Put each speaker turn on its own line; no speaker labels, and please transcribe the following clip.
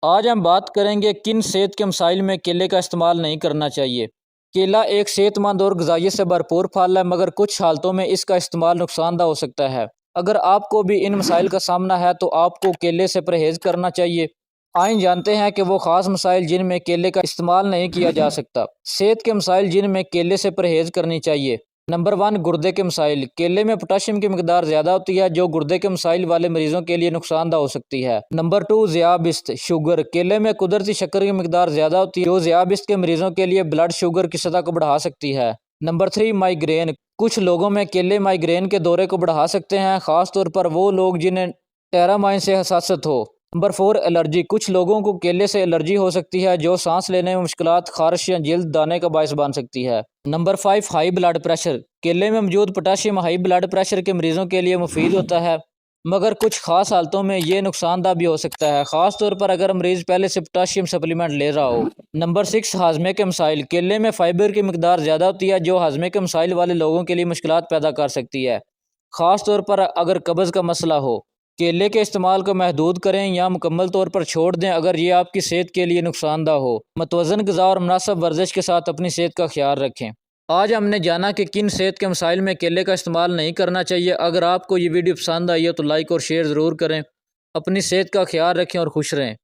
آج ہم بات کریں گے کن صحت کے مسائل میں کیلے کا استعمال نہیں کرنا چاہیے۔ کیلا ایک صحت مند اور غذائیت سے بھرپور پھل ہے، مگر کچھ حالتوں میں اس کا استعمال نقصان دہ ہو سکتا ہے۔ اگر آپ کو بھی ان مسائل کا سامنا ہے تو آپ کو کیلے سے پرہیز کرنا چاہیے۔ آئیں جانتے ہیں کہ وہ خاص مسائل جن میں کیلے کا استعمال نہیں کیا جا سکتا۔ صحت کے مسائل جن میں کیلے سے پرہیز کرنی چاہیے۔ نمبر 1، گردے کے مسائل۔ کیلے میں پوٹاشیم کی مقدار زیادہ ہوتی ہے جو گردے کے مسائل والے مریضوں کے لیے نقصان دہ ہو سکتی ہے۔ نمبر 2، ذیابیطس شوگر۔ کیلے میں قدرتی شکر کی مقدار زیادہ ہوتی ہے جو ذیابیطس کے مریضوں کے لیے بلڈ شوگر کی سطح کو بڑھا سکتی ہے۔ Number 3، migraine. کچھ لوگوں میں کیلے مائیگرین کے دورے کو بڑھا سکتے ہیں، خاص طور پر وہ لوگ جنہیں ٹیرامائن سے حساسیت ہو۔ Number 4، allergy. کچھ لوگوں کو کیلے سے الرجی ہو سکتی ہے جو سانس لینے میں مشکلات، خارش یا جلد دانے کا باعث بن سکتی ہے۔ Number 5، high blood pressure. کیلے میں موجود پوٹاشیم ہائی بلڈ پریشر کے مریضوں کے لیے مفید ہوتا ہے، مگر کچھ خاص حالتوں میں یہ نقصان دہ بھی ہو سکتا ہے، خاص طور پر اگر مریض پہلے سے پوٹاشیم سپلیمنٹ لے رہا ہو۔ نمبر 6، ہاضمے کے مسائل۔ کیلے میں فائبر کی مقدار زیادہ ہوتی ہے جو ہاضمے کے مسائل والے لوگوں کے لیے مشکلات پیدا کر سکتی ہے، خاص طور پر اگر قبض کا مسئلہ ہو۔ کیلے کے استعمال کو محدود کریں یا مکمل طور پر چھوڑ دیں اگر یہ آپ کی صحت کے لیے نقصان دہ ہو۔ متوازن غذا اور مناسب ورزش کے ساتھ اپنی صحت کا خیال رکھیں۔ آج ہم نے جانا کہ کن صحت کے مسائل میں کیلے کا استعمال نہیں کرنا چاہیے۔ اگر آپ کو یہ ویڈیو پسند آئی ہے تو لائک اور شیئر ضرور کریں۔ اپنی صحت کا خیال رکھیں اور خوش رہیں۔